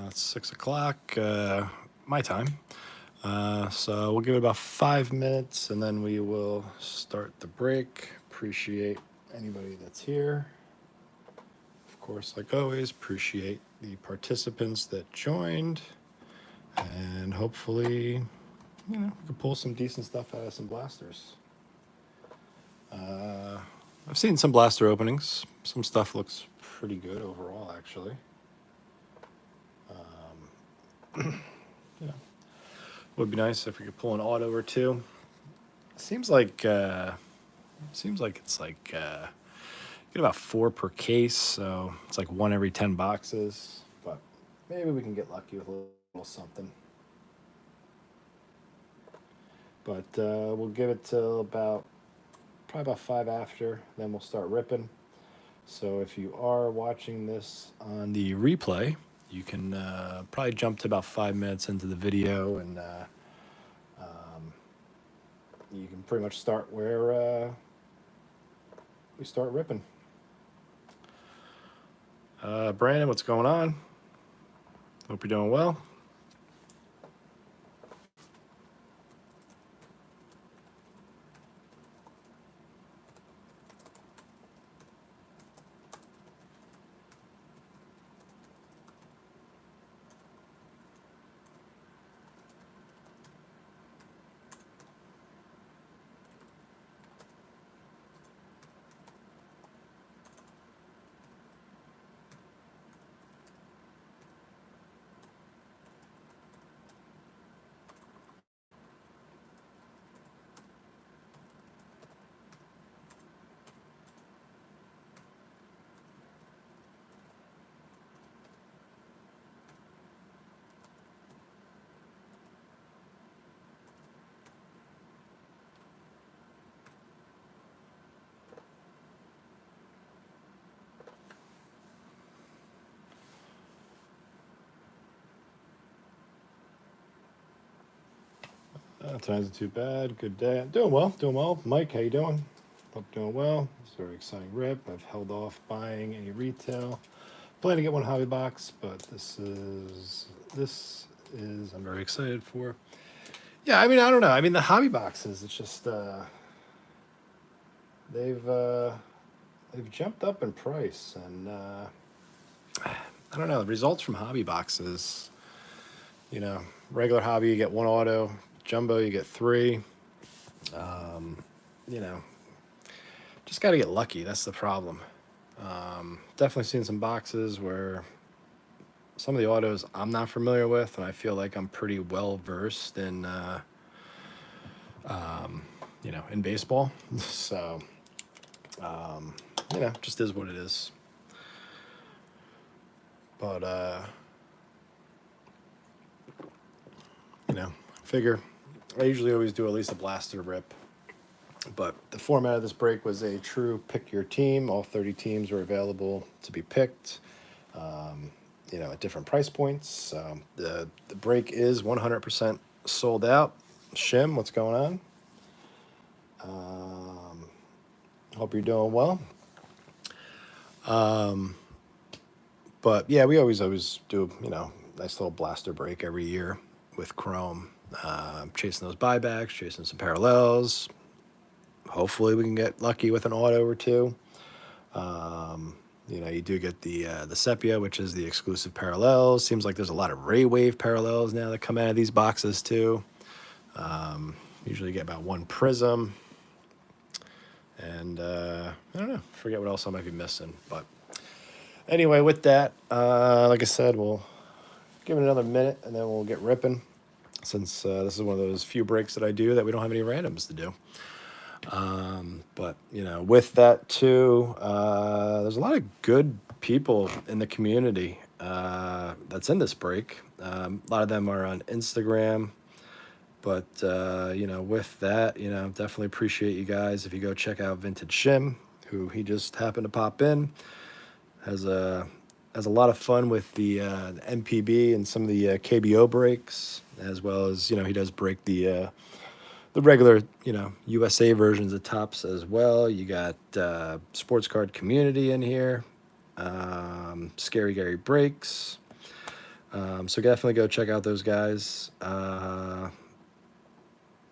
It's 6 o'clock my time. So we'll give it about 5 minutes and then we will start the break. Appreciate anybody that's here. Of course, like always, appreciate the participants that joined. And hopefully, we can pull some decent stuff out of some blasters. Uh, I've seen some blaster openings. Some stuff looks pretty good overall, actually. Yeah, would be nice if we could pull an auto or two. Seems like it's like get about 4 per case, so it's like one every 10 boxes. But maybe we can get lucky with a little something. But we'll give it till about probably about 5 after, then we'll start ripping. So if you are watching this on the replay, you can probably jump to about 5 minutes into the video, and um, you can pretty much start where we start ripping. Brandon, what's going on? Hope you're doing well. Times not too bad. Good day. Doing well. Doing well. Mike, how you doing? Hope you're doing well. It's a very exciting rip. I've held off buying any retail. Plan to get one hobby box, but this is I'm very excited for. Yeah, I mean, I don't know. I mean, the hobby boxes. It's just they've uh, they've jumped up in price, and I don't know. The results from hobby boxes. Regular hobby, you get one auto. Jumbo, you get three. Um, you know, just got to get lucky. That's the problem. Definitely seen some boxes where some of the autos I'm not familiar with, and I feel like I'm pretty well versed in, in baseball. So, um, just is what it is. But, figure I usually always do at least a blaster rip. But the format of this break was a true pick your team. All 30 teams were available to be picked, at different price points. The break is 100% sold out. Shim, what's going on? Hope you're doing well. But yeah, we always do, nice little blaster break every year with Chrome. Chasing those buybacks, chasing some parallels. Hopefully we can get lucky with an auto or two. You do get the Sepia, which is the exclusive parallels. Seems like there's a lot of Ray Wave parallels now that come out of these boxes too. Usually get about one Prism. And I don't know, forget what else I might be missing. But anyway, with that, like I said, we'll give it another minute and then we'll get ripping. Since this is one of those few breaks that I do that we don't have any randoms to do. But with that too, there's a lot of good people in the community that's in this break. A lot of them are on Instagram. But with that, definitely appreciate you guys. If you go check out Vintage Shim, who he just happened to pop in, has a lot of fun with the MPB and some of the KBO breaks, as well as he does break the regular USA versions of Tops as well. You got Sports Card Community in here, Scary Gary Breaks. So definitely go check out those guys.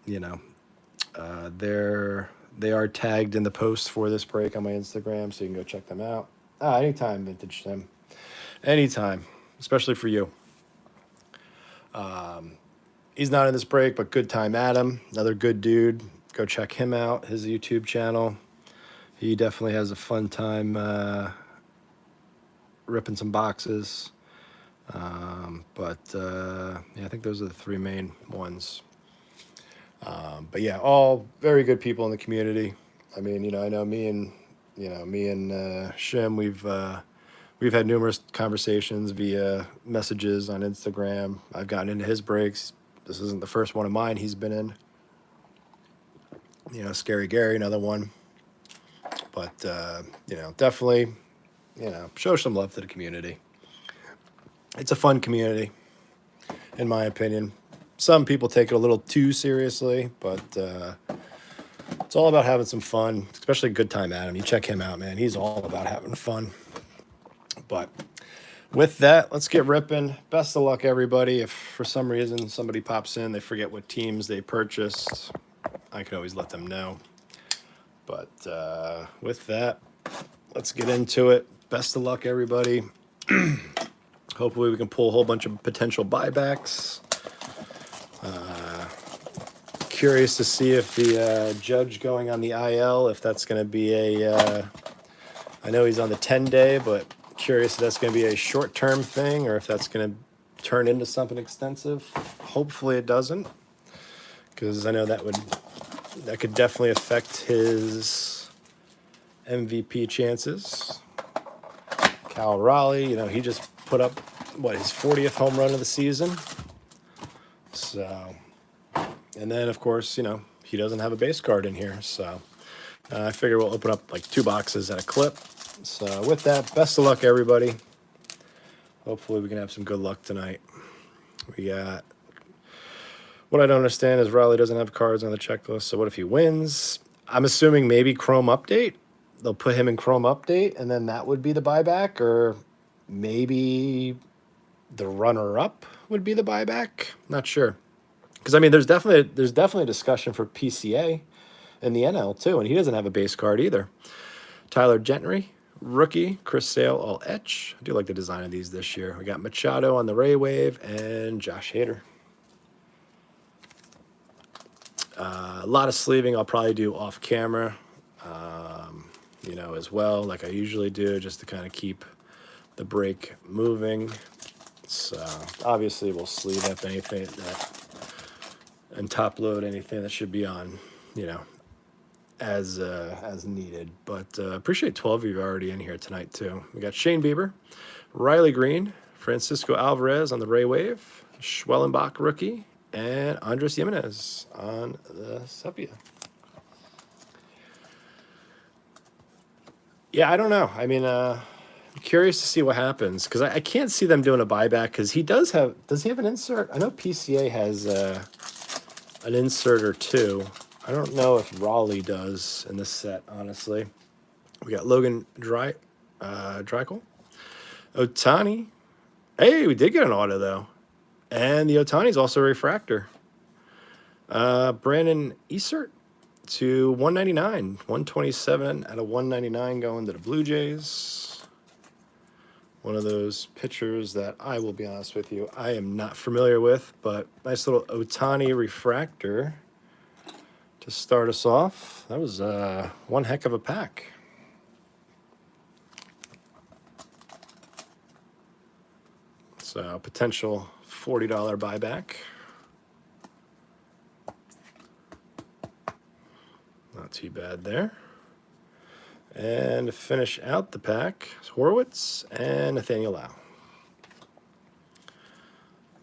You know, they are tagged in the post for this break on my Instagram, so you can go check them out. Anytime, Vintage Sim. Anytime, especially for you. He's not in this break, but Good Time Adam, another good dude. Go check him out, his YouTube channel. He definitely has a fun time ripping some boxes. Yeah, I think those are the three main ones. But yeah, all very good people in the community. I mean, I know me and Shim, we've had numerous conversations via messages on Instagram. I've gotten into his breaks. This isn't the first one of mine he's been in. Scary Gary, another one. But definitely, show some love to the community. It's a fun community, in my opinion. Some people take it a little too seriously, but it's all about having some fun, especially Good Time Adam. You check him out, man. He's all about having fun. But with that, let's get ripping. Best of luck, everybody. If for some reason somebody pops in, they forget what teams they purchased, I can always let them know. But with that, let's get into it. Best of luck, everybody. Hopefully we can pull a whole bunch of potential buybacks. Curious to see if the judge going on the IL, if that's going to be I know he's on the 10-day, but curious if that's going to be a short-term thing or if that's going to turn into something extensive. Hopefully it doesn't, because I know that could definitely affect his MVP chances. Cal Raleigh, he just put up his 40th home run of the season. So, and then of course, he doesn't have a base card in here. So I figure we'll open up like 2 boxes at a clip. So with that, best of luck, everybody. Hopefully we can have some good luck tonight. We got, what I don't understand is Raleigh doesn't have cards on the checklist. So what if he wins? I'm assuming maybe Chrome Update. They'll put him in Chrome Update, and then that would be the buyback, or maybe the runner-up would be the buyback. Not sure, because I mean, there's definitely a discussion for PCA in the NL too, and he doesn't have a base card either. Tyler Gentry, rookie. Chris Sale, all etch. I do like the design of these this year. We got Machado on the Ray Wave and Josh Hader. A lot of sleeving I'll probably do off camera, as well, like I usually do, just to kind of keep the break moving. So obviously we'll sleeve up anything and top load anything that should be on, as needed. But appreciate 12 of you already in here tonight too. We got Shane Bieber, Riley Green, Francisco Alvarez on the Ray Wave, Schwellenbach rookie, and Andres Jimenez on the Sepia. Yeah, I don't know. I mean, I'm curious to see what happens, because I can't see them doing a buyback, because does he have an insert? I know PCA has an insert or two. I don't know if Raleigh does in this set, honestly. We got Logan Dreichel. Ohtani. Hey, we did get an auto, though. And the Ohtani's also a refractor. Brandon Easert to 199. 127 out of 199 going to the Blue Jays. One of those pitchers that I will be honest with you, I am not familiar with, but nice little Ohtani refractor to start us off. That was one heck of a pack. So potential $40 buyback. Not too bad there. And to finish out the pack, Horwitz and Nathaniel Lau.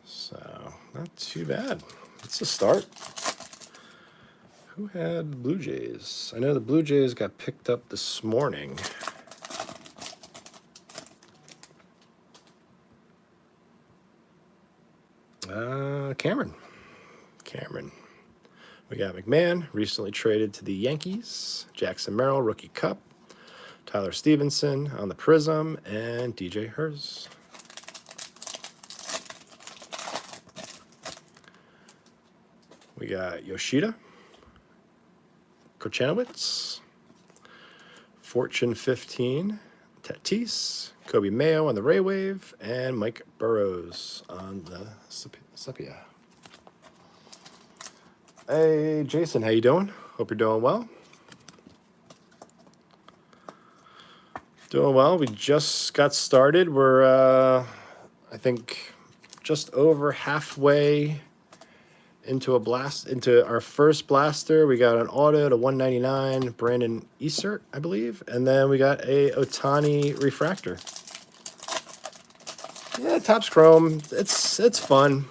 So not too bad. It's a start. Who had Blue Jays? I know the Blue Jays got picked up this morning. Cameron. We got McMahon, recently traded to the Yankees. Jackson Merrill, rookie cup. Tyler Stevenson on the Prism, and DJ Herz. We got Yoshida, Kochanowicz, Fortune 15, Tatis, Kobe Mayo on the Ray Wave, and Mike Burrows on the Sepia. Hey, Jason, how you doing? Hope you're doing well. Doing well. We just got started. We're, I think, just over halfway into our first blaster. We got an auto to 199, Brandon Easert, I believe, and then we got a Ohtani refractor. Yeah, Topps Chrome. It's fun.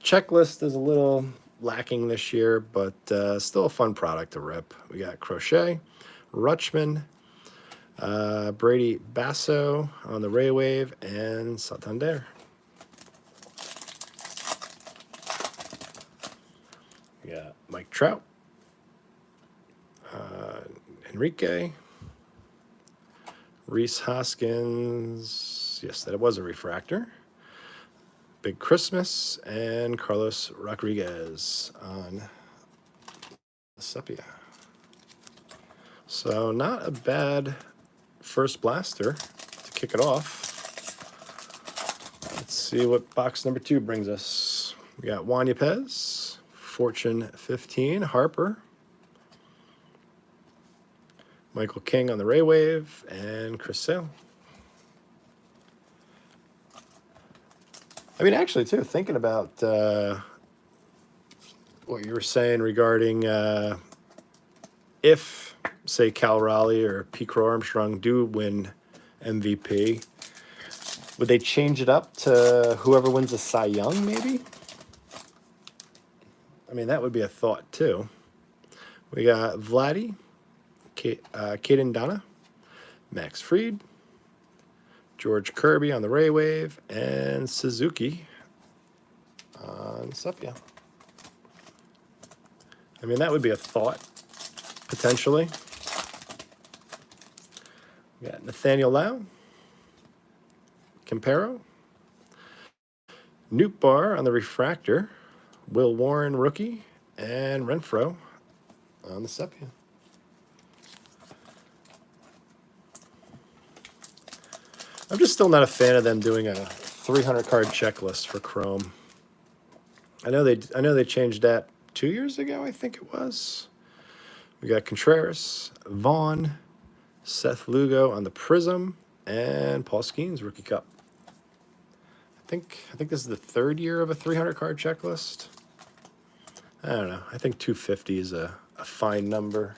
Checklist is a little lacking this year, but still a fun product to rip. We got Crochet, Rutschman, Brady Basso on the Ray Wave, and Santander. We got Mike Trout, Enrique, Reese Hoskins. Yes, that was a refractor. Big Christmas, and Carlos Rodriguez on the Sepia. So not a bad first blaster to kick it off. Let's see what box number 2 brings us. We got Juan Yepez, Fortune 15, Harper, Michael King on the Ray Wave, and Chris Sale. I mean, actually, too, thinking about what you were saying regarding if, say, Cal Raleigh or Pete Crow Armstrong do win MVP, would they change it up to whoever wins the Cy Young, maybe? I mean, that would be a thought, too. We got Vladdy, Caden Donna, Max Fried, George Kirby on the Ray Wave, and Suzuki on Sepia. I mean, that would be a thought, potentially. We got Nathaniel Lau, Campero, Newt Bar on the refractor, Will Warren rookie, and Renfro on the Sepia. I'm just still not a fan of them doing a 300 card checklist for Chrome. I know they changed that 2 years ago, I think it was. We got Contreras, Vaughn, Seth Lugo on the Prism, and Paul Skeens Rookie Cup. I think this is the 3rd year of a 300 card checklist. I don't know. I think 250 is a fine number.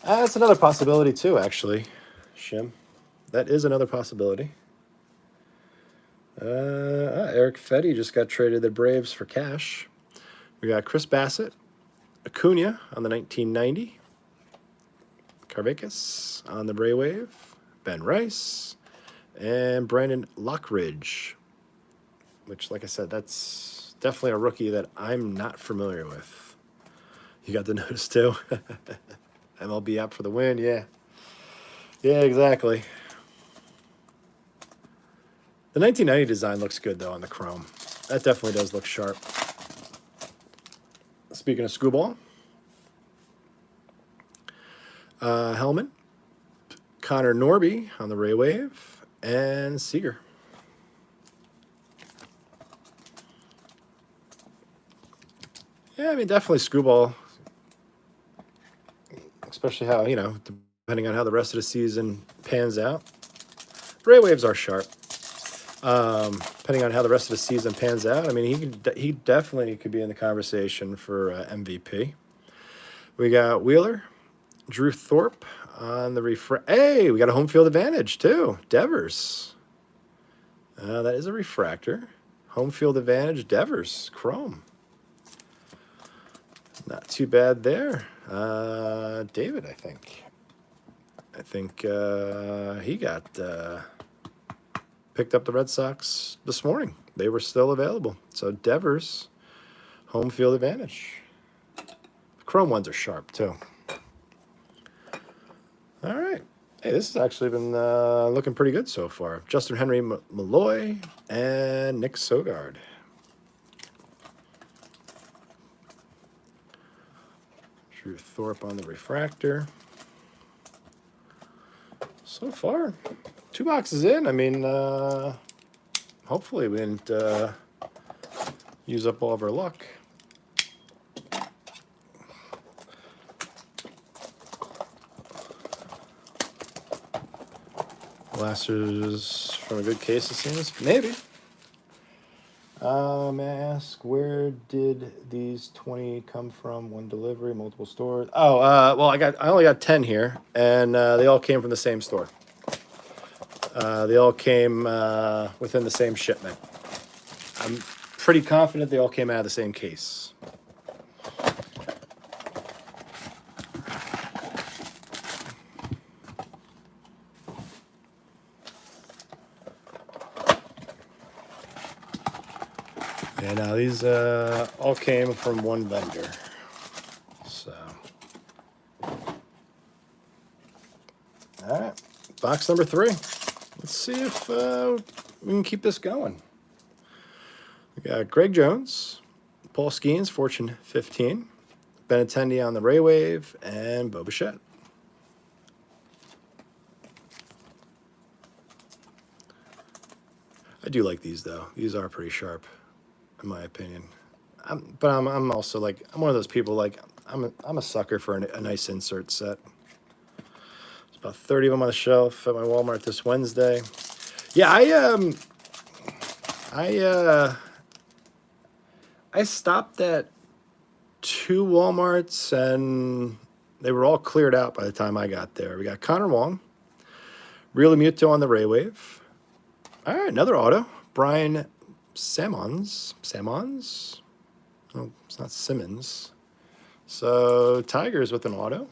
That's another possibility too, actually. Shim. That is another possibility. Eric Fetty just got traded the Braves for cash. We got Chris Bassett, Acuna on the 1990, Carvacus on the Ray Wave, Ben Rice, and Brandon Lockridge, which, like I said, that's definitely a rookie that I'm not familiar with. You got the notice too? MLB app for the win, yeah. Yeah, exactly. The 1990 design looks good, though, on the Chrome. That definitely does look sharp. Speaking of Scooball, Hellman, Connor Norby on the Ray Wave, and Seager. Yeah, I mean, definitely Scooball, especially how, depending on how the rest of the season pans out. Ray Waves are sharp. Depending on how the rest of the season pans out, I mean, he definitely could be in the conversation for MVP. We got Wheeler, Drew Thorpe on the Hey, we got a home field advantage too. Devers. That is a refractor. Home field advantage, Devers, Chrome. Not too bad there. David, I think he got picked up the Red Sox this morning. They were still available. So Devers, home field advantage. The Chrome ones are sharp too. All right. Hey, this has actually been looking pretty good so far. Justin Henry Malloy and Nick Sogard. Drew Thorpe on the refractor. So far, 2 boxes in. I mean, hopefully we didn't use up all of our luck. Blasters from a good case, it seems. Maybe. May I ask, where did these 20 come from? One delivery, multiple stores? Oh, well, I only got 10 here, and they all came from the same store. They all came within the same shipment. I'm pretty confident they all came out of the same case. Yeah, now these all came from one vendor. So, all right, box number 3. Let's see if we can keep this going. We got Greg Jones, Paul Skeens, Fortune 15, Benintendi on the Ray Wave, and Bo Bichette. I do like these though. These are pretty sharp, in my opinion. But I'm also like, I'm one of those people like I'm a sucker for a nice insert set. There's about 30 of them on the shelf at my Walmart this Wednesday. Yeah, I stopped at 2 Walmarts and they were all cleared out by the time I got there. We got Connor Wong, Real Muto on the Ray Wave. All right, another auto. Brian Sammons. Oh, it's not Simmons. So Tigers with an auto.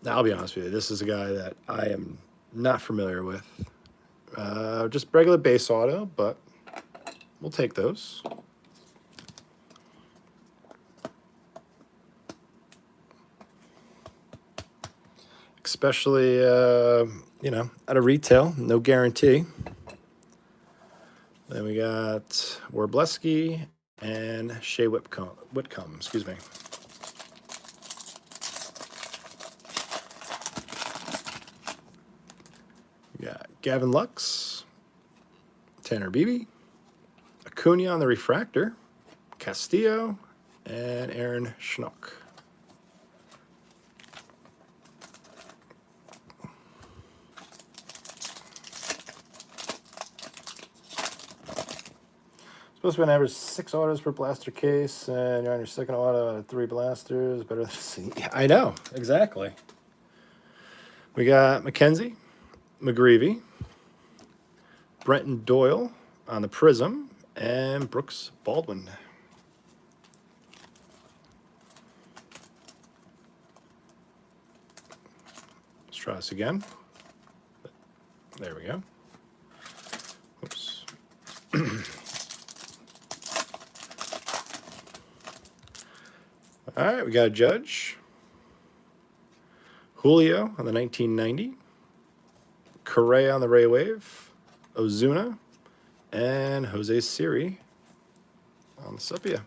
Now, I'll be honest with you. This is a guy that I am not familiar with. Just regular base auto, but we'll take those. Especially, you know, at a retail, no guarantee. Then we got Warbleski and Shea Whitcomb, excuse me. We got Gavin Lux, Tanner Beebe, Acuna on the refractor, Castillo, and Aaron Schnock. Supposed to be an average 6 autos per blaster case, and you're on your second auto out of 3 blasters. Better than C. Yeah, I know, exactly. We got McKenzie, McGreevy, Brenton Doyle on the Prism, and Brooks Baldwin. Let's try this again. There we go. Oops. All right, we got a Judge, Julio on the 1990, Correa on the Ray Wave, Ozuna, and Jose Siri on the Sepia.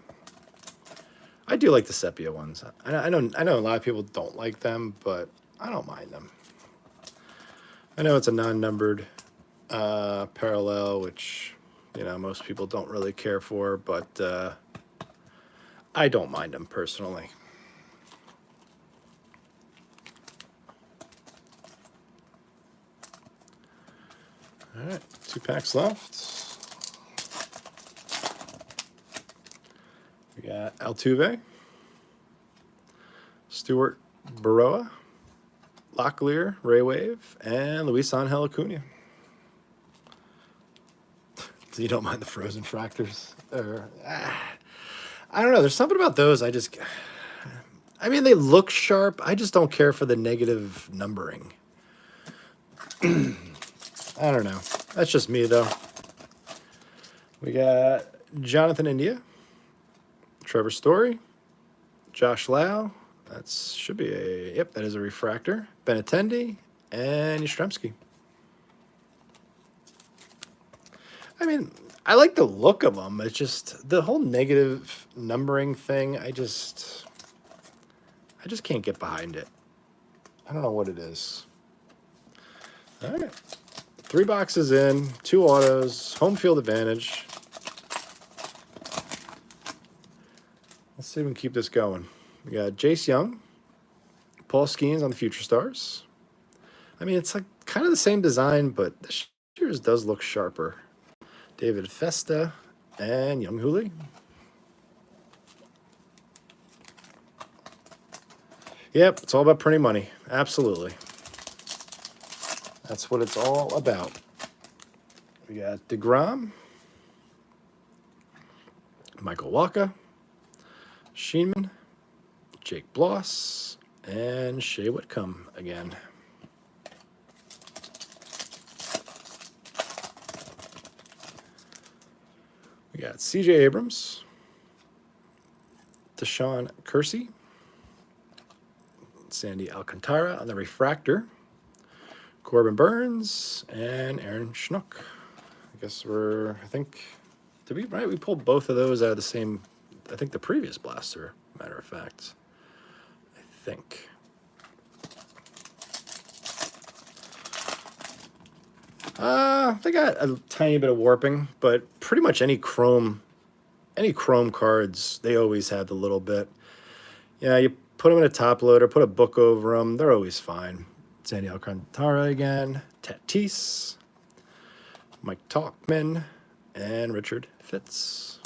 I do like the Sepia ones. I know a lot of people don't like them, but I don't mind them. I know it's a non-numbered parallel, which, you know, most people don't really care for, but I don't mind them personally. All right, 2 packs left. We got Altuve, Stuart Baroa, Locklear, Ray Wave, and Luis Angel Acuna. So you don't mind the frozen fractors? I don't know. There's something about those. I mean, they look sharp. I just don't care for the negative numbering. I don't know. That's just me, though. We got Jonathan India, Trevor Story, Josh Lau. That should be that is a refractor. Benintendi and Yastrzemski. I mean, I like the look of them. It's just the whole negative numbering thing. I just I just can't get behind it. I don't know what it is. All right. 3 boxes in, 2 autos, home field advantage. Let's see if we can keep this going. We got Jace Young, Paul Skeens on the Future Stars. I mean, it's like kind of the same design, but this year's does look sharper. David Festa and Young Hooley. Yep, it's all about printing money. Absolutely. That's what it's all about. We got DeGrom, Michael Walker, Sheenman, Jake Bloss, and Shea Whitcomb again. We got CJ Abrams, Deshaun Kersey, Sandy Alcantara on the refractor, Corbin Burns, and Aaron Schnook. I guess I think, we pulled both of those out of the same, I think the previous blaster, matter of fact. I think. They got a tiny bit of warping, but pretty much any chrome cards, they always have the little bit. Yeah, you put them in a top loader, put a book over them, they're always fine. Sandy Alcantara again, Tatis, Mike Talkman, and Richard Fitz.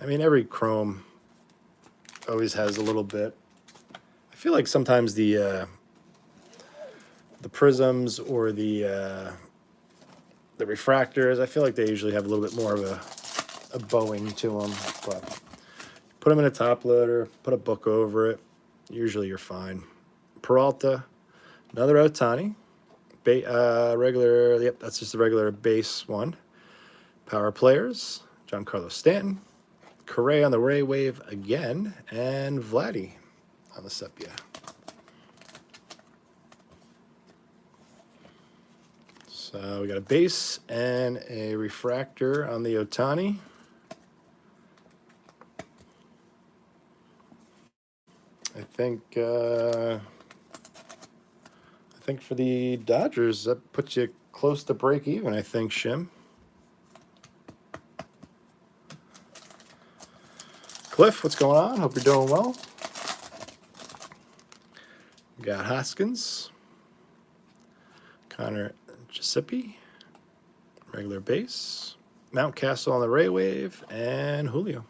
I mean, every chrome always has a little bit. I feel like sometimes the prisms or the refractors, I feel like they usually have a little bit more of a bowing to them. But put them in a top loader, put a book over it, usually you're fine. Peralta, another Ohtani, regular. Yep, that's just the regular base one. Power players, Giancarlo Stanton, Correa on the Ray Wave again, and Vladdy on the Sepia. So we got a base and a refractor on the Ohtani. I think for the Dodgers, that puts you close to break even, I think, Shim. Cliff, what's going on? Hope you're doing well. We got Hoskins, Connor Giuseppe, regular base, Mountcastle on the Ray Wave, and Julio.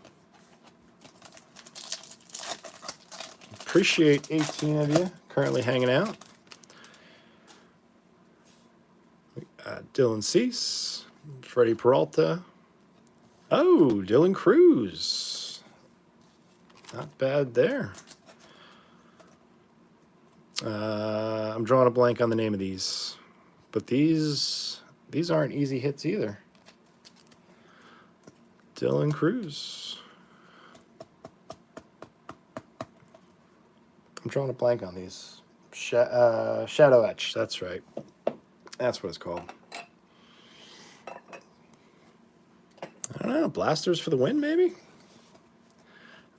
Appreciate 18 of you currently hanging out. Dylan Cease, Freddie Peralta. Oh, Dylan Cruz. Not bad there. I'm drawing a blank on the name of these, but these aren't easy hits either. Dylan Cruz. I'm drawing a blank on these. Shadow Etch, that's right. That's what it's called. I don't know, blasters for the win, maybe?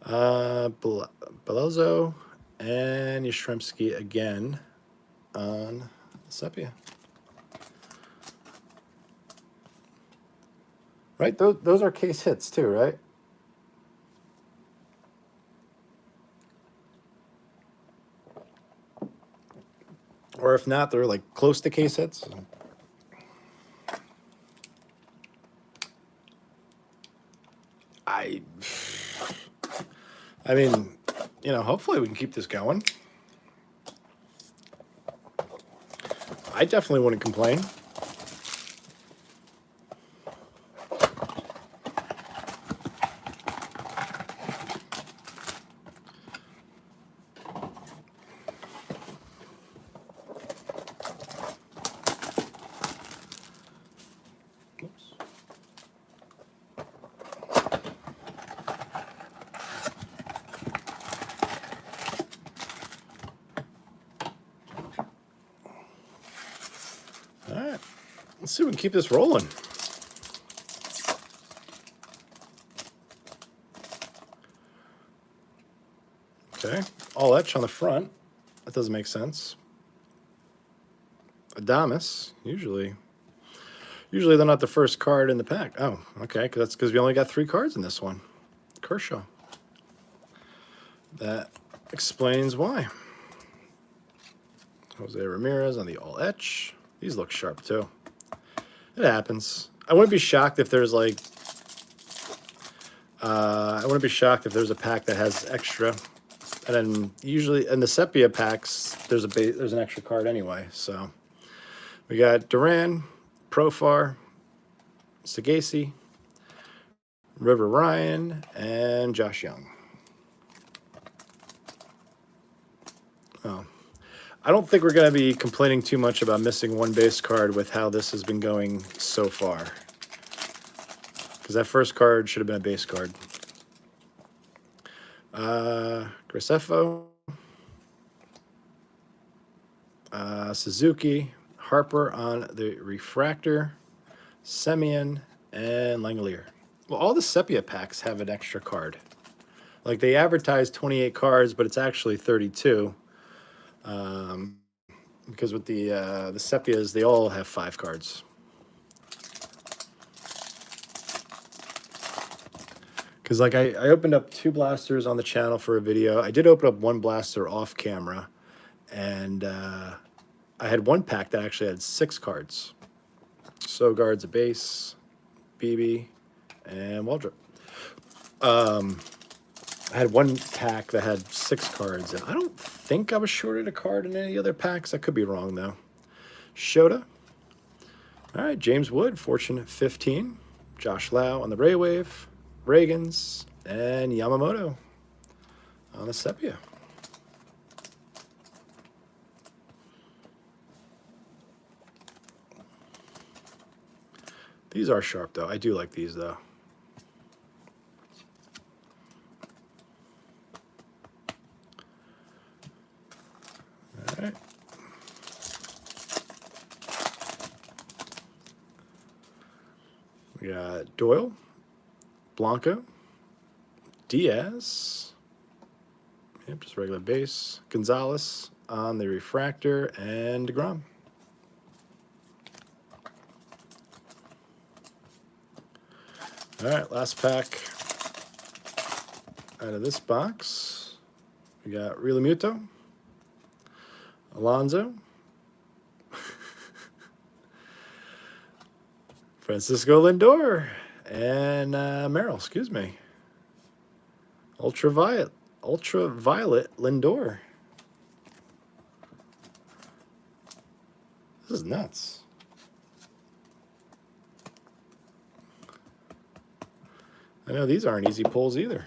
Bellozo and Yastrzemski again on Sepia. Right, those are case hits too, right? Or if not, they're like close to case hits. I mean, you know, hopefully we can keep this going. I definitely wouldn't complain. All right, let's see if we can keep this rolling. Okay, all etch on the front. That doesn't make sense. Adames, usually they're not the first card in the pack. Oh, okay, that's because we only got 3 cards in this one. Kershaw. That explains why. Jose Ramirez on the all etch. These look sharp too. It happens. I wouldn't be shocked if there's like I wouldn't be shocked if there's a pack that has extra, and then usually in the sepia packs there's an extra card anyway. So we got Duran, Profar, Sagasi, River Ryan, and Josh Young. Oh, I don't think we're going to be complaining too much about missing one base card with how this has been going so far, because that first card should have been a base card. Graceffo, Suzuki, Harper on the refractor, Semien, and Langolier. Well, all the sepia packs have an extra card. Like they advertise 28 cards, but it's actually 32. Because with the sepias, they all have 5 cards. Because like I opened up 2 blasters on the channel for a video. I did open up 1 blaster off camera, and I had 1 pack that actually had 6 cards. Sogard's a base, BB, and Waldrop. I had 1 pack that had 6 cards, and I don't think I was shorted a card in any other packs. I could be wrong though. Shota. All right, James Wood, Fortune 15. Josh Lau on the Ray Wave. Reagans, and Yamamoto on the sepia. These are sharp though. I do like these though. All right. We got Doyle, Blanco, Diaz, yep, just regular base, Gonzalez on the refractor, and DeGrom. All right, last pack out of this box. We got Realmuto, Alonso, Francisco Lindor, and Merrill, excuse me. Ultraviolet Lindor. This is nuts. I know these aren't easy pulls either.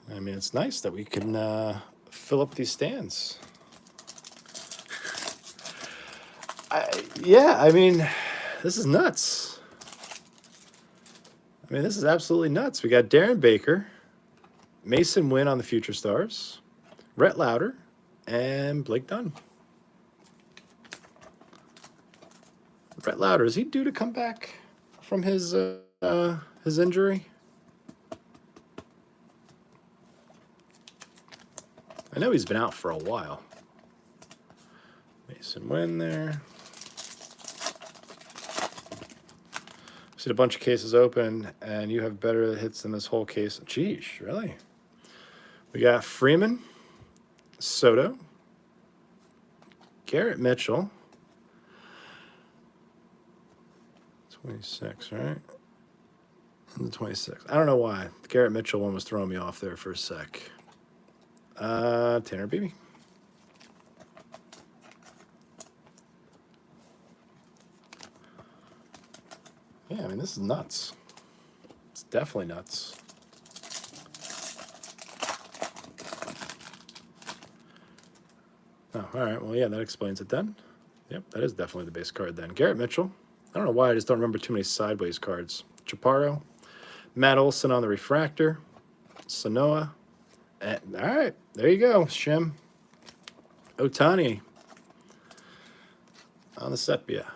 I mean, it's nice that we can fill up these stands. Yeah, I mean, this is nuts. I mean, this is absolutely nuts. We got Darren Baker, Mason Wynn on the Future Stars, Rhett Lauder, and Blake Dunn. Rhett Lauder, is he due to come back from his injury? I know he's been out for a while. Mason Wynn there. See a bunch of cases open, and you have better hits than this whole case. Geesh, really? We got Freeman, Soto, Garrett Mitchell. 26, right? And the 26. I don't know why. The Garrett Mitchell one was throwing me off there for a sec. Tanner Beebe. Yeah, I mean, this is nuts. It's definitely nuts. Oh, all right. Well, yeah, that explains it then. Yep, that is definitely the base card then. Garrett Mitchell. I don't know why, I just don't remember too many sideways cards. Chaparro. Matt Olson on the refractor. Sanoa. And, all right, there you go, Shim. Otani on the sepia.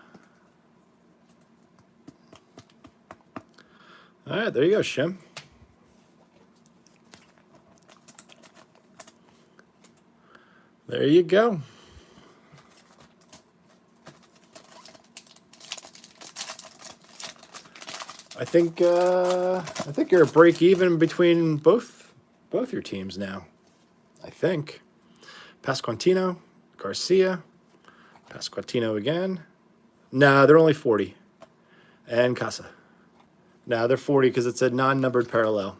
All right, there you go, Shim. There you go. I think you're a break even between both your teams now. I think. Pasquantino, Garcia, Pasquantino again. Nah, they're only 40. And Casa. Nah, they're 40 because it's a non-numbered parallel.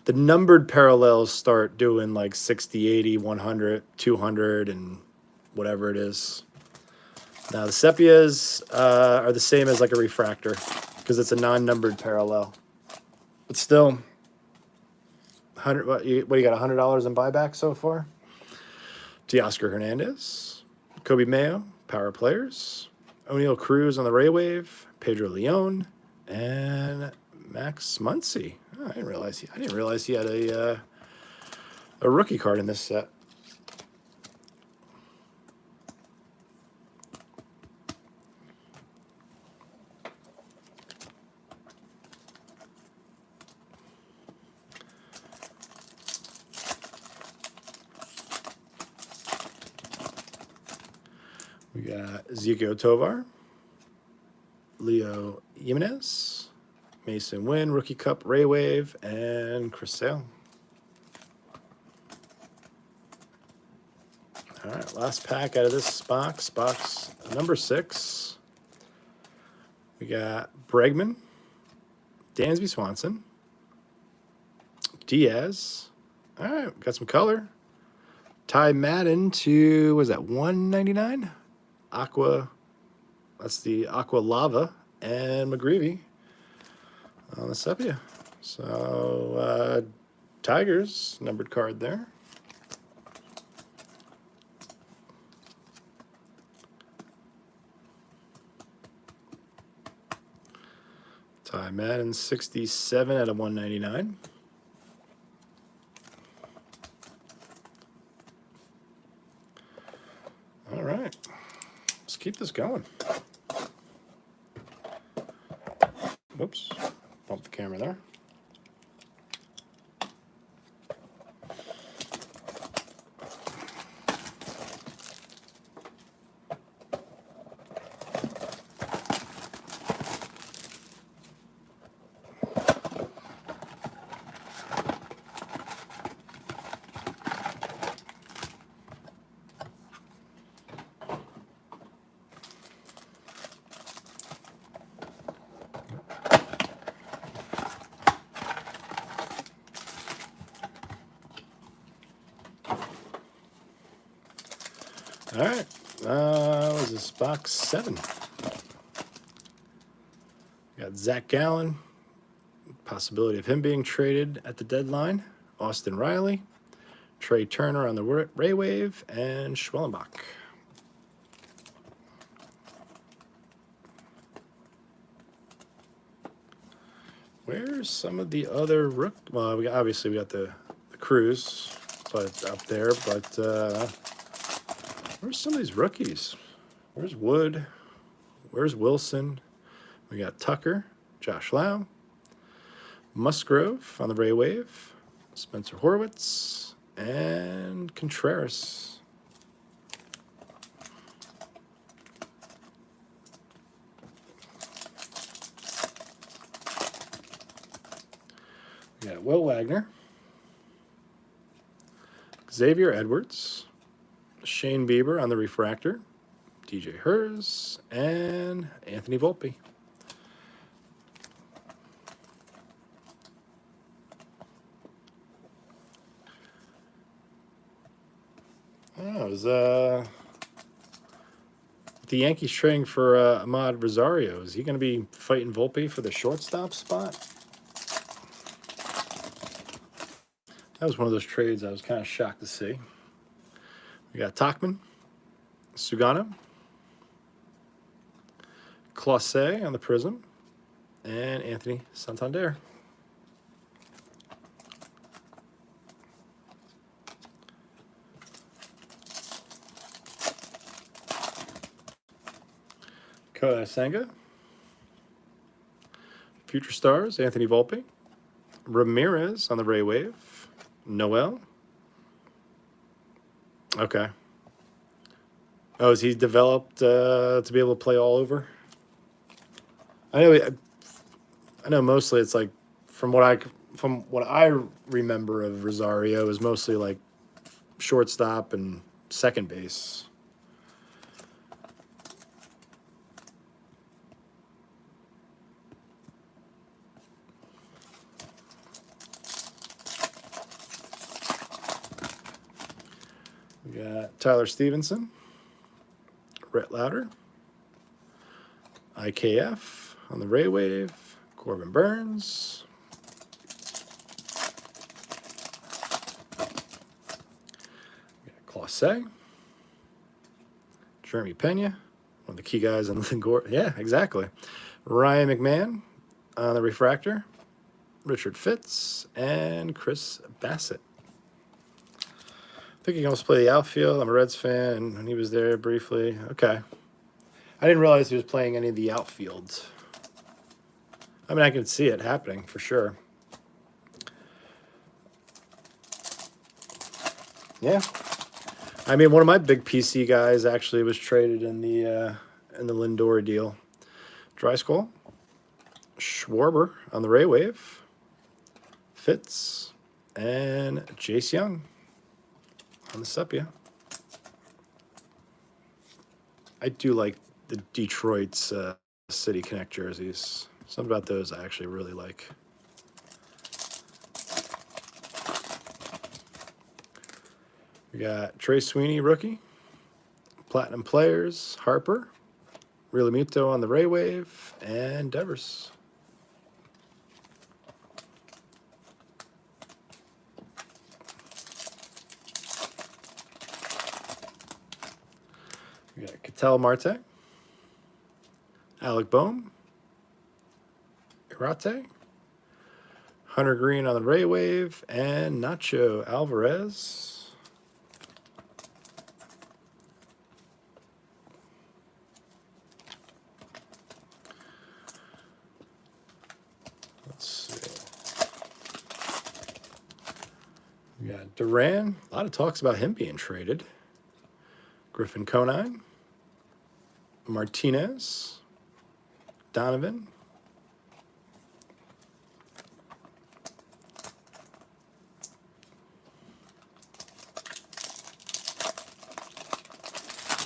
The numbered parallels start doing like 60, 80, 100, 200, and whatever it is. Now, the sepias are the same as like a refractor because it's a non-numbered parallel. But still, 100. What you got? $100 in buyback so far? Teoscar Hernandez, Kobe Mayo, power players, O'Neill Cruz on the Ray Wave, Pedro Leon, and Max Muncy. Oh, I didn't realize he had a rookie card in this set. We got Ezequiel Tovar, Leo Jimenez, Mason Wynn, Rookie Cup, Ray Wave, and Chris Sale. All right, last pack out of this box number 6. We got Bregman, Dansby Swanson, Diaz. All right, got some color. Ty Madden to, was that 199? Aqua, that's the Aqua Lava, and McGreevy on the sepia. So, Tigers, numbered card there. Ty Madden 67 out of 199. All right, let's keep this going. Whoops, bump the camera there. All right, what was this, box 7? Got Zach Gallen, possibility of him being traded at the deadline. Austin Riley, Trey Turner on the Ray Wave, and Schwellenbach. Where's some of the other well, we got the Cruz, but up there. But where's some of these rookies? Where's Wood? Where's Wilson? We got Tucker, Josh Lau, Musgrove on the Ray Wave, Spencer Horwitz, and Contreras. We got Will Wagner, Xavier Edwards, Shane Bieber on the Refractor, DJ Hers, and Anthony Volpe. I don't know, is the Yankees trading for Ahmad Rosario? Is he going to be fighting Volpe for the shortstop spot? That was one of those trades I was kind of shocked to see. We got Tachman, Sugano, Clase on the Prism, and Anthony Santander. Kodai Senga, Future Stars, Anthony Volpe, Ramirez on the Ray Wave, Noel. Okay. Oh, is he developed to be able to play all over? I know. I know. Mostly, it's like from what I remember of Rosario is mostly like shortstop and second base. We got Tyler Stevenson, Rhett Lauder, IKF on the Ray Wave, Corbin Burns, Clausse, Jeremy Pena, one of the key guys on the Yeah, exactly. Ryan McMahon on the Refractor, Richard Fitz, and Chris Bassett. I think he can also play the outfield. I'm a Reds fan, and he was there briefly. Okay. I didn't realize he was playing any of the outfields. I mean, I can see it happening for sure. Yeah. I mean, one of my big PC guys actually was traded in the Lindor deal. Dryskull, Schwarber on the Ray Wave, Fitz, and Jace Young on the Sepia. I do like the Detroit's City Connect jerseys. Something about those I actually really like. We got Trey Sweeney, rookie. Platinum players, Harper, Realmuto on the Ray Wave, and Devers. We got Ketel Marte, Alec Boehm, Irate, Hunter Green on the Ray Wave, and Nacho Alvarez. Let's see. We got Duran. A lot of talks about him being traded. Griffin Conine, Martinez, Donovan,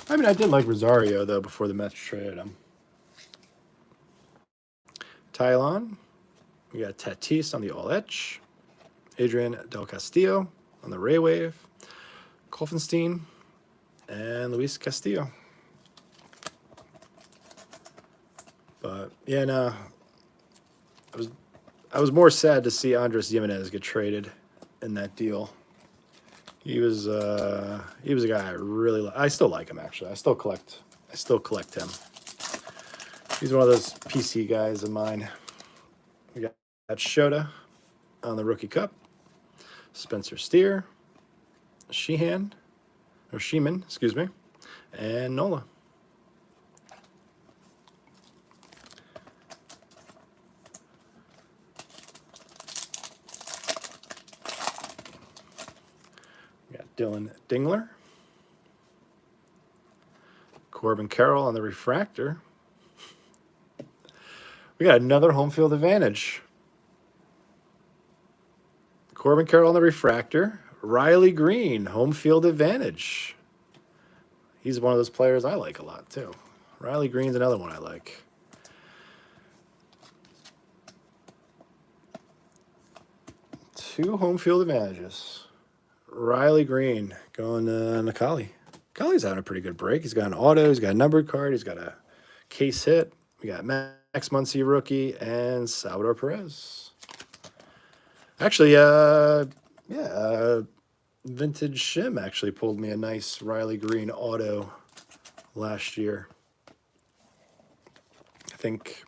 I mean, I did like Rosario, though, before the Mets traded him. Tylon. We got Tatis on the All Etch. Adrian Del Castillo on the Ray Wave. Kolfenstein. And Luis Castillo. But, yeah, no. I was more sad to see Andres Gimenez get traded in that deal. He was a guy I really I still like him, actually. I still collect him. He's one of those PC guys of mine. We got Shota on the Rookie Cup. Spencer Steer, Sheehan, excuse me, and Nola. We got Dylan Dingler, Corbin Carroll on the Refractor. We got another home field advantage. Corbin Carroll on the Refractor. Riley Green, home field advantage. He's one of those players I like a lot, too. Riley Green's another one I like. Two home field advantages. Riley Green going to Nakali. Nakali's having a pretty good break. He's got an auto. He's got a numbered card. He's got a case hit. We got Max Muncy, rookie, and Salvador Perez. Actually, Vintage Shim actually pulled me a nice Riley Green auto last year. I think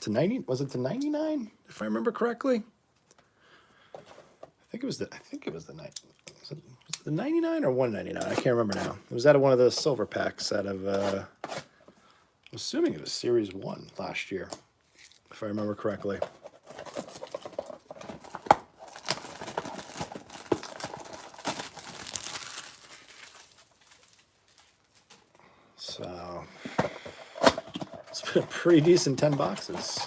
to 90. Was it to 99? If I remember correctly. I think it was the 90. Was it the 99 or 199? I can't remember now. It was out of one of those silver packs out of. I'm assuming it was Series 1 last year, if I remember correctly. pretty decent 10 boxes.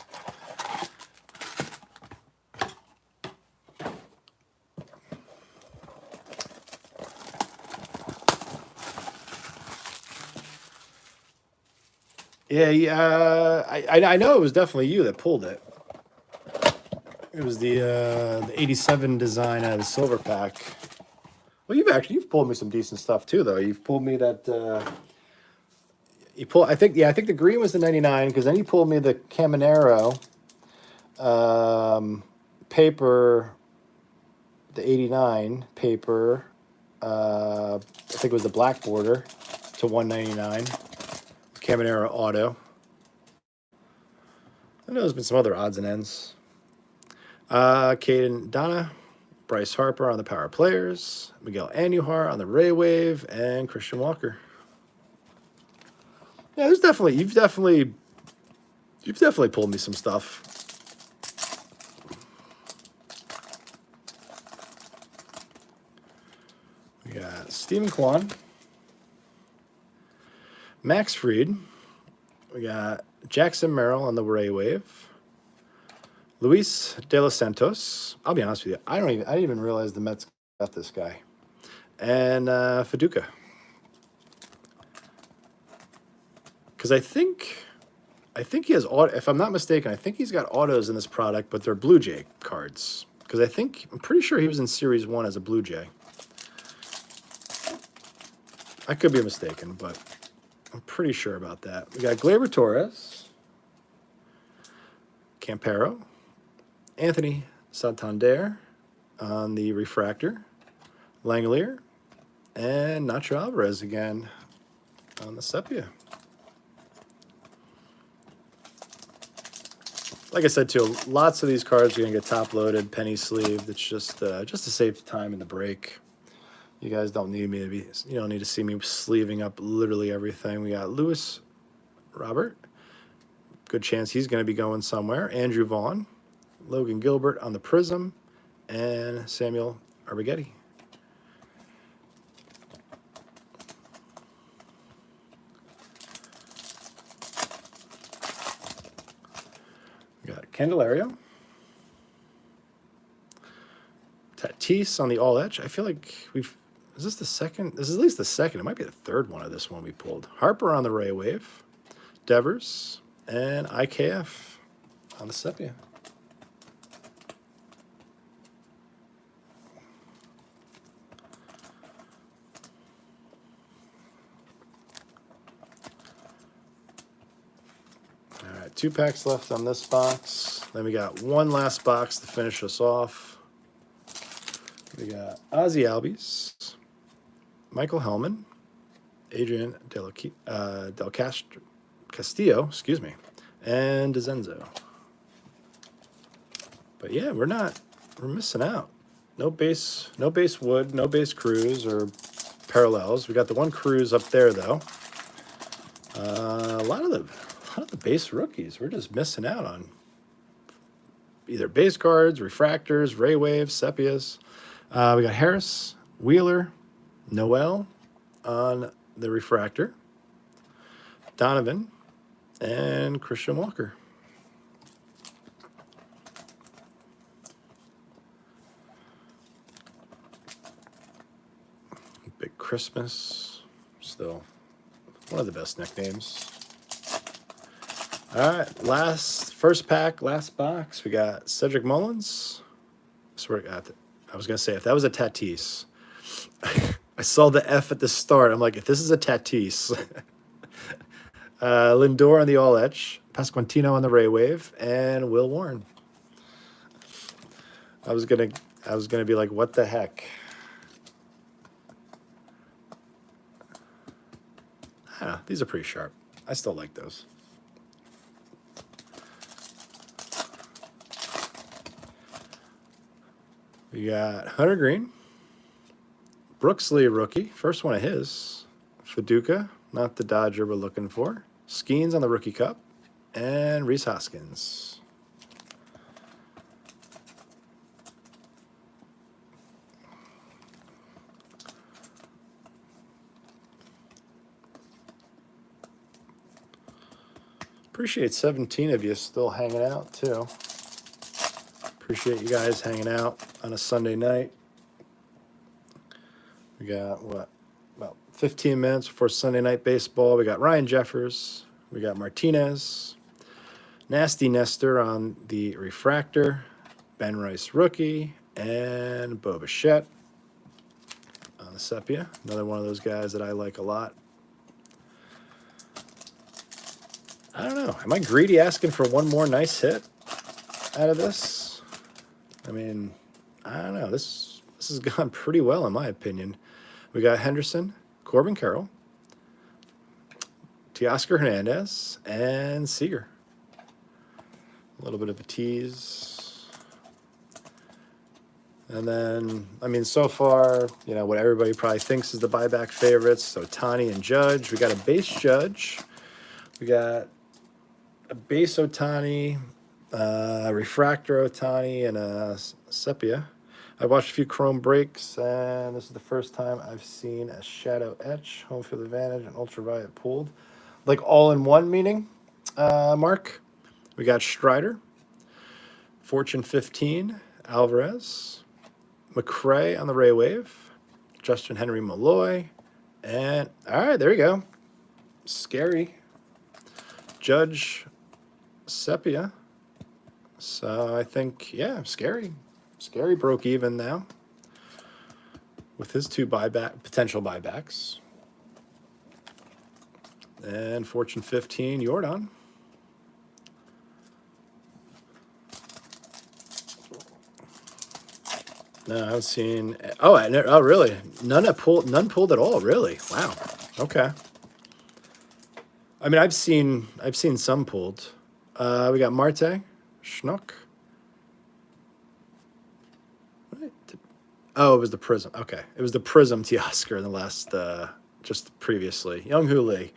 Yeah, I know it was definitely you that pulled it. It was the 87 design out of the silver pack. Well, you've pulled me some decent stuff too, though. You've pulled me that I think the green was the 99, because then you pulled me the Caminero paper, the 89 paper. I think it was the black border to 199. Caminero auto. I know there's been some other odds and ends. Caden Donna, Bryce Harper on the Power Players, Miguel Andujar on the Ray Wave, and Christian Walker. Yeah, you've definitely pulled me some stuff. We got Stephen Kwan, Max Fried. We got Jackson Merrill on the Ray Wave. Luis De Los Santos. I'll be honest with you, I didn't even realize the Mets got this guy. And Faduka. Because I think he has auto. If I'm not mistaken, I think he's got autos in this product, but they're Blue Jay cards. Because I'm pretty sure he was in Series 1 as a Blue Jay. I could be mistaken, but I'm pretty sure about that. We got Gleyber Torres, Campero, Anthony Santander on the Refractor, Langelier, and Nacho Alvarez again on the Sepia. Like I said too, lots of these cards are gonna get top loaded, penny sleeved. It's just to save time in the break. You guys don't need me to be. You don't need to see me sleeving up literally everything. We got Lewis Robert. Good chance he's going to be going somewhere. Andrew Vaughn, Logan Gilbert on the Prism, and Samuel Arboghetti. We got Candelario. Tatis on the All Edge. I feel like is this the second? This is at least the second. It might be the third one of this one we pulled. Harper on the Ray Wave. Devers and IKF on the Sepia. All right, 2 packs left on this box. Then we got one last box to finish us off. We got Ozzy Albies, Michael Hellman, Adrian Del Castillo, excuse me, and DeZenzo. But yeah, we're missing out. No base wood, no base Cruz or parallels. We got the one Cruz up there though. A lot of the base rookies. We're just missing out on either base cards, refractors, Ray Waves, Sepias. We got Harris, Wheeler, Noel on the refractor, Donovan, and Christian Walker. Big Christmas, still one of the best nicknames. All right, first pack, last box. We got Cedric Mullins. I was gonna say, if that was a Tatis, I saw the F at the start. I'm like, if this is a Tatis. Lindor on the All Edge, Pasquantino on the Ray Wave, and Will Warren. I was gonna be like, what the heck? I don't know, these are pretty sharp. I still like those. We got Hunter Green, Brooks Lee rookie, first one of his. Faduka, not the Dodger we're looking for. Skeens on the Rookie Cup, and Rhys Hoskins. Appreciate 17 of you still hanging out, too. Appreciate you guys hanging out on a Sunday night. We got, what, about 15 minutes before Sunday Night Baseball. We got Ryan Jeffers. We got Martinez. Nasty Nestor on the refractor. Ben Rice rookie. And Bo Bichette on the sepia. Another one of those guys that I like a lot. I don't know. Am I greedy asking for one more nice hit out of this? I mean, I don't know. This has gone pretty well, in my opinion. We got Henderson, Corbin Carroll, Teoscar Hernandez, and Seager. A little bit of a tease. And then, I mean, so far, you know, what everybody probably thinks is the buyback favorites. So Ohtani and Judge. We got a base Judge. We got a base Ohtani, refractor Ohtani, and a sepia. I watched a few chrome breaks, and this is the first time I've seen a shadow etch, home field advantage, and ultraviolet pulled. Like all in one, meaning, Mark. We got Strider, Fortune 15, Alvarez, McRae on the Ray Wave, Justin Henry Malloy, and all right, there you go. Scary. Judge sepia. So I think, yeah, Scary. Scary broke even now with his two potential buybacks. And Fortune 15, Jordan. No, I've seen. Oh, really? None pulled at all. Really? Wow. Okay. I mean, I've seen some pulled. We got Marte, Schnook. Oh, it was the Prism. Okay, it was the Prism Teoscar in the last, just previously. Young-Hoo Lee.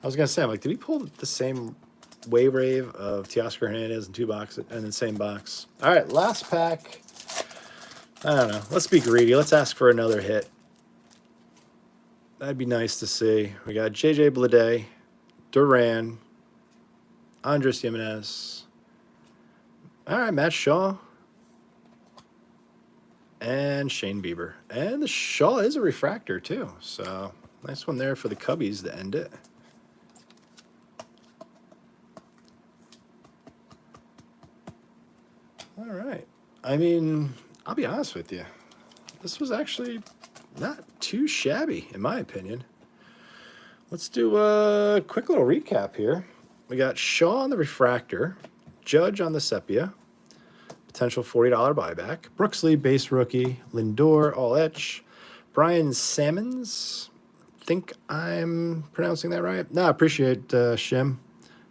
I was gonna say, I'm like, did he pull the same wave of Teoscar Hernandez in 2 boxes and the same box? All right, last pack. I don't know. Let's be greedy. Let's ask for another hit. That'd be nice to see. We got JJ Bleday, Duran, Andres Jimenez. All right, Matt Shaw. And Shane Bieber. And the Shaw is a refractor, too. So, nice one there for the Cubbies to end it. All right. I mean, I'll be honest with you. This was actually not too shabby, in my opinion. Let's do a quick little recap here. We got Shaw on the refractor, Judge on the sepia, potential $40 buyback, Brooks Lee, base rookie, Lindor, all etch, Brian Sammons. Think I'm pronouncing that right? No, I appreciate Shim.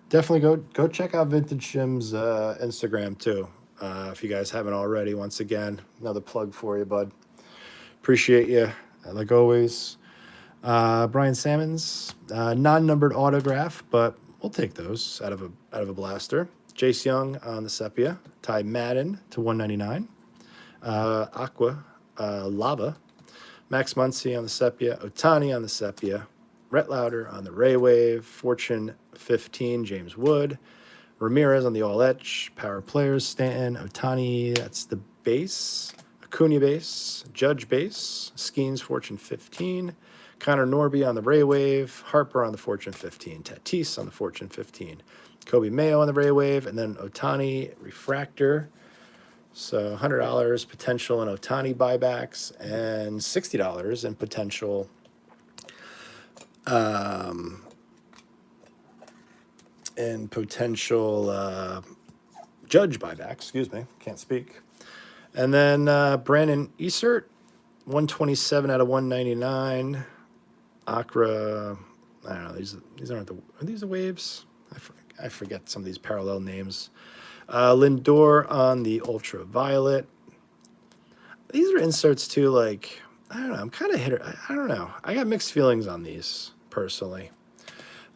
Definitely go check out Vintage Shim's Instagram too. If you guys haven't already, once again, another plug for you, bud. Appreciate you, like always. Brian Sammons, non-numbered autograph, but we'll take those out of a blaster. Jace Young on the sepia, Ty Madden to 199. Aqua, Lava, Max Muncy on the sepia, Ohtani on the sepia, Rhett Lauder on the Ray Wave, Fortune 15, James Wood, Ramirez on the All Etch, Power Players, Stanton, Ohtani, that's the base, Acuna base, Judge base, Skeens, Fortune 15, Connor Norby on the Ray Wave, Harper on the Fortune 15, Tatis on the Fortune 15, Kobe Mayo on the Ray Wave, and then Ohtani refractor. So $100 potential in Ohtani buybacks and $60 in potential Judge buyback. Excuse me, can't speak. And then Brandon Easert, 127 out of 199. Acra, I don't know. These aren't are these the waves? I forget some of these parallel names. Lindor on the ultraviolet. These are inserts too. Like, I don't know. I'm kind of I don't know. I got mixed feelings on these personally.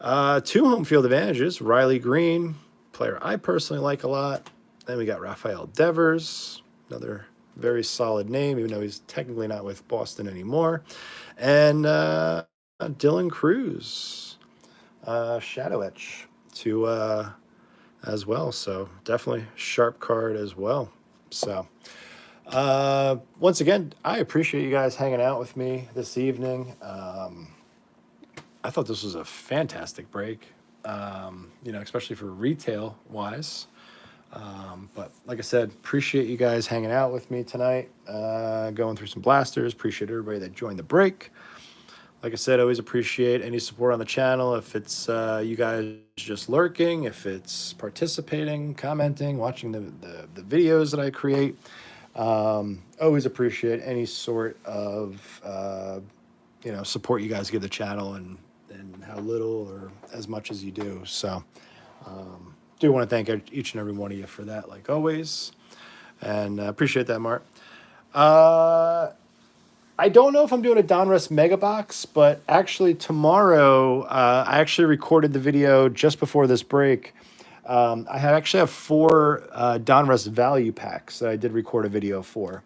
2 home field advantages. Riley Green, player I personally like a lot. Then we got Rafael Devers, another very solid name, even though he's technically not with Boston anymore. And Dylan Cruz, Shadow Etch. to as well. So definitely sharp card as well. So once again, I appreciate you guys hanging out with me this evening. I thought this was a fantastic break, especially for retail wise. But like I said, appreciate you guys hanging out with me tonight, going through some blasters. Appreciate everybody that joined the break. Like I said, always appreciate any support on the channel. If it's you guys just lurking, if it's participating, commenting, watching the videos that I create. Always appreciate any sort of support you guys give the channel, and how little or as much as you do. So do want to thank each and every one of you for that, like always, and appreciate that, Mark. I don't know if I'm doing a Donruss Mega Box, but actually tomorrow, I actually recorded the video just before this break. I actually have 4 Donruss value packs that I did record a video for.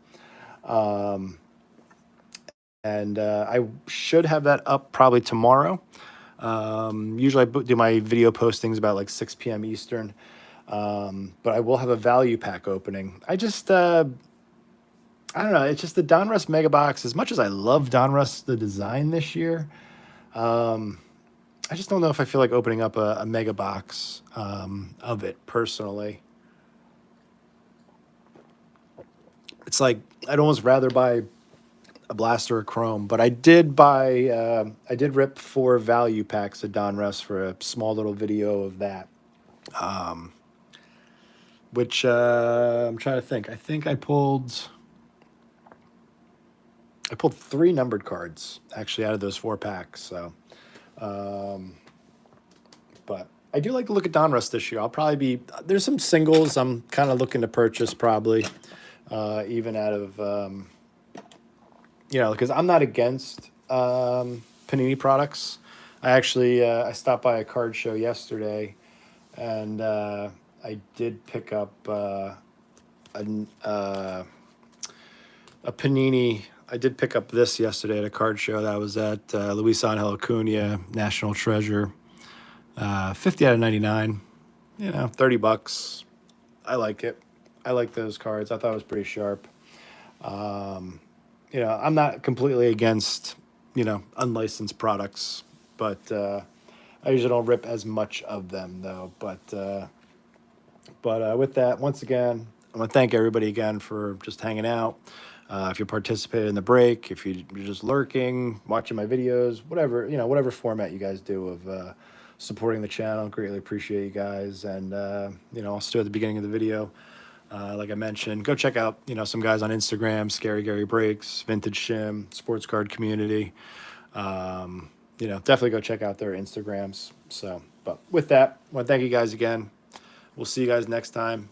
And I should have that up probably tomorrow. Usually I do my video postings about like 6 p.m. Eastern. But I will have a value pack opening. I don't know. It's just the Donruss Mega Box. As much as I love Donruss, the design this year, I just don't know if I feel like opening up a Mega Box of it personally. It's like I'd almost rather buy a blaster or chrome, but I did rip 4 value packs of Donruss for a small little video of that. Which I'm trying to think. I think I pulled 3 numbered cards actually out of those 4 packs. So, but I do like to look at Donruss this year. There's some singles I'm kind of looking to purchase probably, even out of, because I'm not against Panini products. I actually I stopped by a card show yesterday, and I did pick up a Panini. I did pick up this yesterday at a card show that I was at. Luis Angel Acuna, National Treasure, 50 out of 99. $30. I like it. I like those cards. I thought it was pretty sharp. I'm not completely against, unlicensed products, but I usually don't rip as much of them though. But with that, once again, I want to thank everybody again for just hanging out. If you participated in the break, if you're just lurking, watching my videos, whatever format you guys do of supporting the channel, greatly appreciate you guys. And also at the beginning of the video, like I mentioned, go check out some guys on Instagram, Scary Gary Breaks, Vintage Shim, Sports Card Community. Definitely go check out their Instagrams. So, but with that, I want to thank you guys again. We'll see you guys next time.